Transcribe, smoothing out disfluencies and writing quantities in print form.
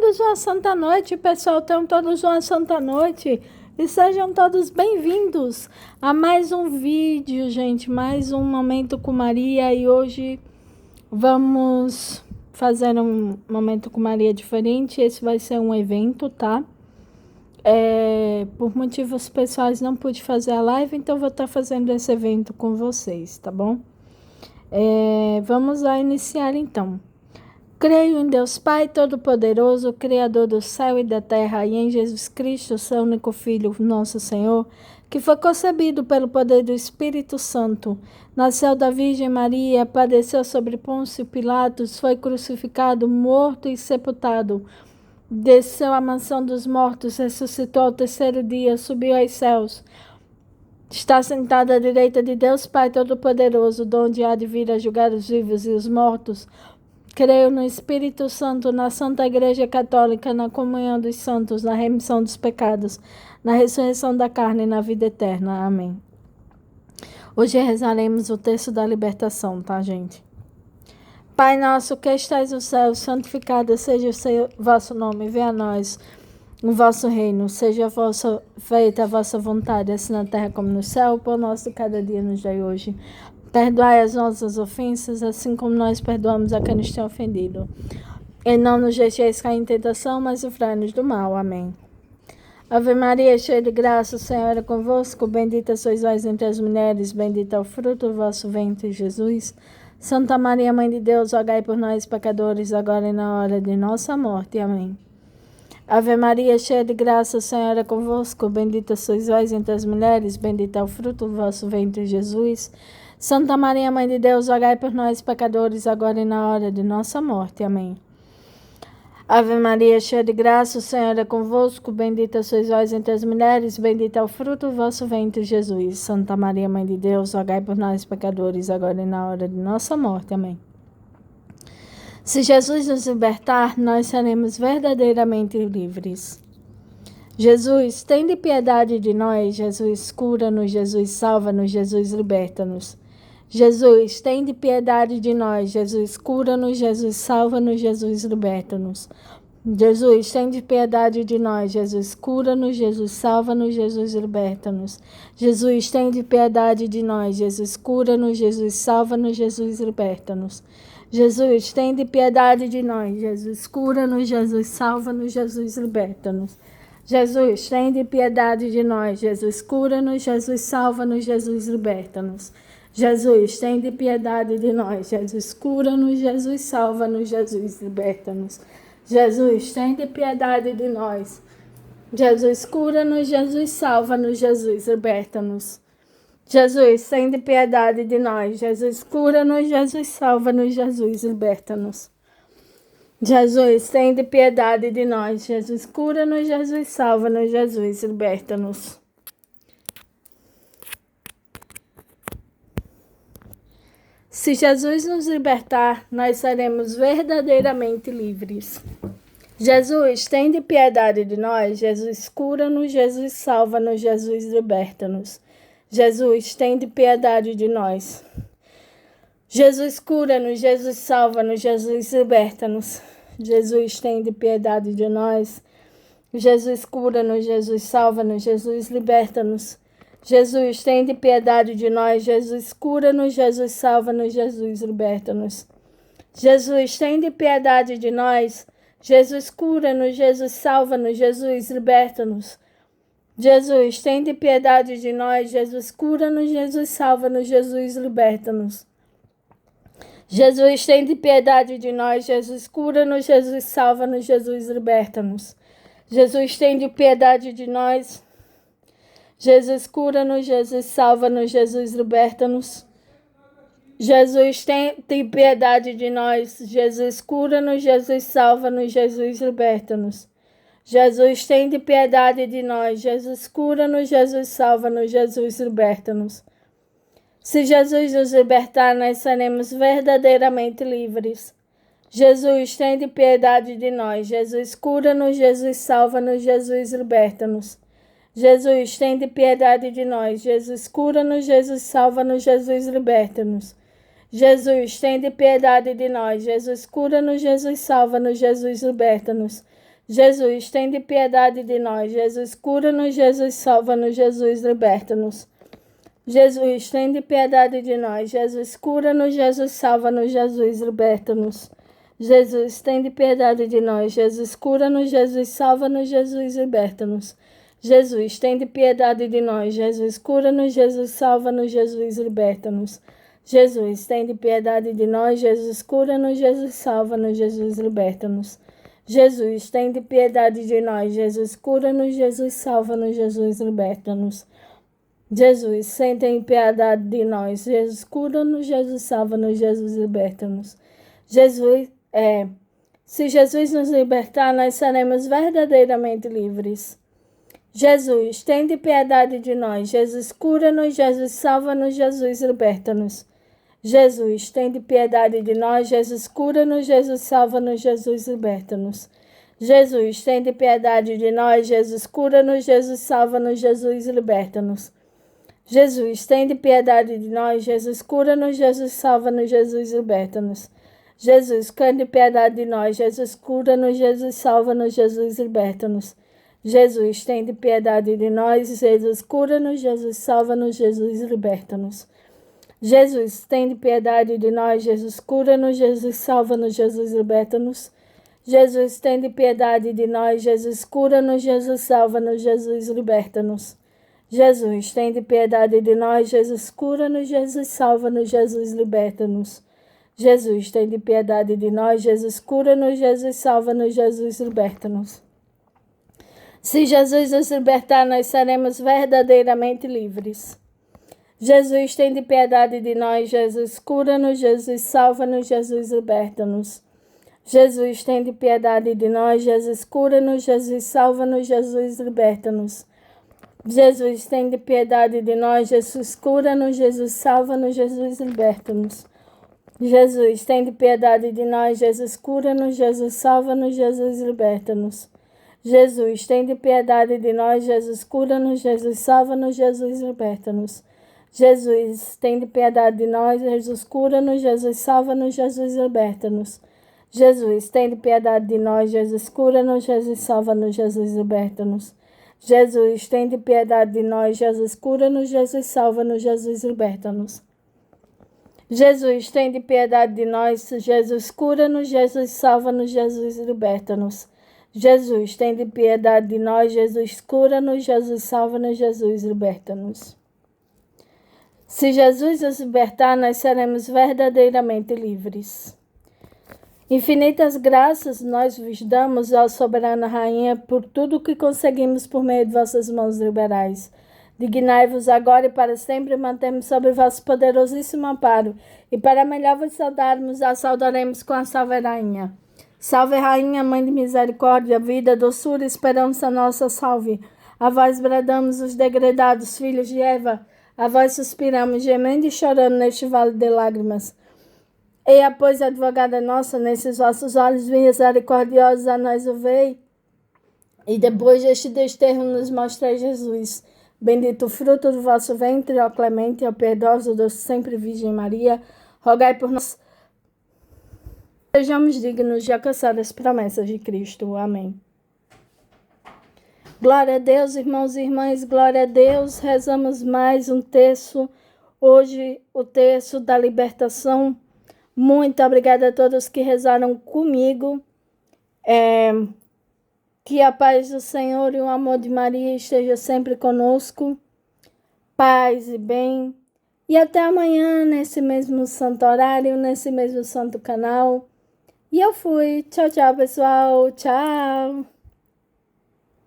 todos uma santa noite, pessoal. Tenham todos uma santa noite. E sejam todos bem-vindos a mais um vídeo, gente. Mais um Momento com Maria. E hoje vamos fazer um Momento com Maria diferente. Esse vai ser um evento, tá? Por motivos pessoais não pude fazer a live, então vou estar fazendo esse evento com vocês, tá bom? Vamos lá iniciar então. Creio em Deus Pai Todo-Poderoso, Criador do céu e da terra, e em Jesus Cristo, seu único Filho, nosso Senhor, que foi concebido pelo poder do Espírito Santo, nasceu da Virgem Maria, padeceu sobre Pôncio Pilatos, foi crucificado, morto e sepultado, desceu à mansão dos mortos, ressuscitou ao terceiro dia, subiu aos céus, está sentado à direita de Deus Pai Todo-Poderoso, donde há de vir a julgar os vivos e os mortos. Creio no Espírito Santo, na Santa Igreja Católica, na comunhão dos santos, na remissão dos pecados, na ressurreição da carne e na vida eterna. Amém. Hoje rezaremos o texto da libertação, tá, gente? Pai nosso que estais no céu, santificado seja o vosso nome, venha a nós o vosso reino, seja feita a vossa vontade, assim na terra como no céu. O pão nosso de cada dia nos dai hoje. Perdoai as nossas ofensas, assim como nós perdoamos a quem nos tem ofendido. E não nos deixeis cair em tentação, mas livrai-nos do mal. Amém. Ave Maria, cheia de graça, o Senhor é convosco. Bendita sois vós entre as mulheres, bendito é o fruto do vosso ventre, Jesus. Santa Maria, Mãe de Deus, rogai por nós, pecadores, agora e na hora de nossa morte. Amém. Ave Maria, cheia de graça, o Senhor é convosco. Bendita sois vós entre as mulheres, bendito é o fruto do vosso ventre, Jesus. Santa Maria, Mãe de Deus, rogai por nós, pecadores, agora e na hora de nossa morte. Amém. Ave Maria, cheia de graça, o Senhor é convosco. Bendita sois vós entre as mulheres, bendito é o fruto do vosso ventre, Jesus. Santa Maria, Mãe de Deus, rogai por nós, pecadores, agora e na hora de nossa morte. Amém. Se Jesus nos libertar, nós seremos verdadeiramente livres. Jesus, tende piedade de nós. Jesus, cura-nos. Jesus, salva-nos. Jesus, liberta-nos. Jesus, tende piedade de nós. Jesus, cura-nos. Jesus, salva-nos. Jesus, liberta-nos. Jesus, tende piedade de nós. Jesus, cura-nos. Jesus, salva-nos. Jesus, liberta-nos. Jesus, tende piedade de nós. Jesus, cura-nos. Jesus, salva-nos. Jesus, liberta-nos. Jesus, tende piedade de nós. Jesus, cura-nos. Jesus, salva-nos. Jesus, liberta-nos. Jesus, tende piedade de nós. Jesus, cura-nos. Jesus, salva-nos. Jesus, liberta-nos. Jesus, tende piedade de nós. Jesus, cura-nos. Jesus, salva-nos. Jesus, liberta-nos. Jesus, tende piedade de nós. Jesus, cura-nos. Jesus, salva-nos. Jesus, liberta-nos. Jesus, tende piedade de nós. Jesus, cura-nos. Jesus, salva-nos. Jesus, liberta-nos. Jesus, tende piedade de nós. Jesus, cura-nos. Jesus, salva-nos. Jesus, liberta-nos. Se Jesus nos libertar, nós seremos verdadeiramente livres. Jesus, tende piedade de nós. Jesus, cura-nos. Jesus, salva-nos. Jesus, liberta-nos. Jesus, tende piedade de nós. Jesus, cura-nos. Jesus, salva-nos. Jesus, liberta-nos. Jesus, tende piedade de nós. Jesus, cura-nos. Jesus, salva-nos. Jesus, liberta-nos. Jesus, tende piedade de nós. Jesus, cura-nos. Jesus, salva-nos. Jesus, liberta-nos. Jesus, tende piedade de nós. Jesus, cura-nos. Jesus, salva-nos. Jesus, liberta-nos. Jesus, tende piedade de nós. Jesus, cura-nos. Jesus, salva-nos. Jesus, liberta-nos. Jesus, tende piedade de nós. Jesus, cura-nos. Jesus, salva-nos. Jesus, liberta-nos. Jesus, tende piedade de nós. Jesus, cura-nos. Jesus, salva-nos. Jesus, liberta-nos. Jesus, tende piedade de nós. Jesus, cura-nos. Jesus, salva-nos. Jesus, liberta-nos. Jesus, tende piedade de nós. Jesus, cura-nos. Jesus, salva-nos. Jesus, liberta-nos. Se Jesus nos libertar, nós seremos verdadeiramente livres. Jesus, tende piedade de nós. Jesus, cura-nos. Jesus, salva-nos. Jesus, liberta-nos. Jesus, tende piedade de nós. Jesus, cura-nos. Jesus, salva-nos. Jesus, liberta-nos. Jesus, tende piedade de nós. Jesus, cura-nos. Jesus, salva-nos. Jesus, liberta-nos. Jesus, tende piedade de nós. Jesus, cura-nos. Jesus, salva-nos. Jesus, liberta-nos. Jesus, tende piedade de nós. Jesus, cura-nos. Jesus, salva-nos. Jesus, liberta-nos. Jesus, tende piedade de nós. Jesus, cura-nos. Jesus, salva-nos. Jesus, liberta-nos. Jesus, tende piedade de nós. Jesus, cura-nos. Jesus, salva-nos. Jesus, liberta-nos. Jesus, tende piedade de nós. Jesus, cura-nos. Jesus, salva-nos. Jesus, liberta-nos. Jesus, tende piedade de nós. Jesus, cura-nos. Jesus, salva-nos. Jesus, liberta-nos. Jesus, tem piedade de nós. Jesus, cura-nos. Jesus, salva-nos. Jesus, liberta-nos. Jesus, se Jesus nos libertar, nós seremos verdadeiramente livres. Jesus, tende piedade de nós. Jesus, cura-nos. Jesus, salva-nos. Jesus, liberta-nos. Jesus, tende piedade de nós. Jesus, cura-nos. Jesus, salva-nos. Jesus, liberta-nos. Jesus, tende piedade de nós. Jesus, cura-nos. Jesus, salva-nos. Jesus, liberta-nos. Jesus, tende piedade de nós. Jesus, cura-nos. Jesus, salva-nos. Jesus, liberta-nos. Jesus, tende piedade de nós. Jesus, cura-nos. Jesus, salva-nos. Jesus, liberta-nos. Jesus, tende piedade de nós. Jesus, cura-nos. Jesus, salva-nos. Jesus, liberta-nos. Jesus, tende piedade de nós. Jesus, cura-nos. Jesus, salva-nos. Jesus, liberta-nos. Jesus, tende piedade de nós. Jesus, cura-nos. Jesus, salva-nos. Jesus, liberta-nos. Jesus, tende piedade de nós. Jesus, cura-nos. Jesus, salva-nos. Jesus, liberta-nos. Jesus, tende piedade de nós. Jesus, cura-nos. Jesus, salva-nos. Jesus, liberta-nos. Se Jesus nos libertar, nós seremos verdadeiramente livres. Jesus, tende piedade de nós. Jesus, cura-nos. Jesus, salva-nos. Jesus, liberta-nos. Jesus, tende piedade de nós. Jesus, cura-nos. Jesus, salva-nos. Jesus, liberta-nos. Jesus, tende piedade de nós. Jesus, cura-nos. Jesus, salva-nos. Jesus, liberta-nos. Jesus, tende piedade de nós. Jesus, cura-nos. Jesus, salva-nos. Jesus, liberta-nos. Jesus, tende piedade de nós. Jesus, cura-nos. Jesus, salva-nos. Jesus, liberta-nos. Jesus, tende piedade de nós. Jesus, cura-nos. Jesus, salva-nos. Jesus, liberta-nos. Jesus, tende piedade de nós. Jesus, cura-nos. Jesus, salva-nos. Jesus, liberta-nos. Jesus, tende piedade de nós. Jesus, cura-nos. Jesus, salva-nos. Jesus, liberta-nos. Jesus, tende piedade de nós. Jesus, cura-nos. Jesus, salva-nos. Jesus, liberta-nos. Jesus, tende piedade de nós. Jesus, cura-nos. Jesus, salva-nos. Jesus, liberta-nos. Se Jesus nos libertar, nós seremos verdadeiramente livres. Infinitas graças nós vos damos, ó soberana Rainha, por tudo que conseguimos por meio de vossas mãos liberais. Dignai-vos agora e para sempre mantermos sob vosso poderosíssimo amparo, e para melhor vos saudarmos, a saudaremos com a Salve Rainha. Salve Rainha, Mãe de misericórdia, vida, doçura e esperança nossa, salve. A vós bradamos os degredados filhos de Eva, a vós suspiramos, gemendo e chorando neste vale de lágrimas. Eia, pois, advogada nossa, nesses vossos olhos misericordiosos a nós ouvei, e depois deste desterro nos mostrai Jesus. Bendito o fruto do vosso ventre, ó clemente, ó piedosa, doce sempre Virgem Maria, rogai por nós. Sejamos dignos de alcançar as promessas de Cristo. Amém. Glória a Deus, irmãos e irmãs, glória a Deus. Rezamos mais um terço, hoje o terço da libertação. Muito obrigada a todos que rezaram comigo. Que a paz do Senhor e o amor de Maria esteja sempre conosco. Paz e bem. E até amanhã, nesse mesmo santo horário, nesse mesmo santo canal. E eu fui. Tchau, tchau, pessoal. Tchau.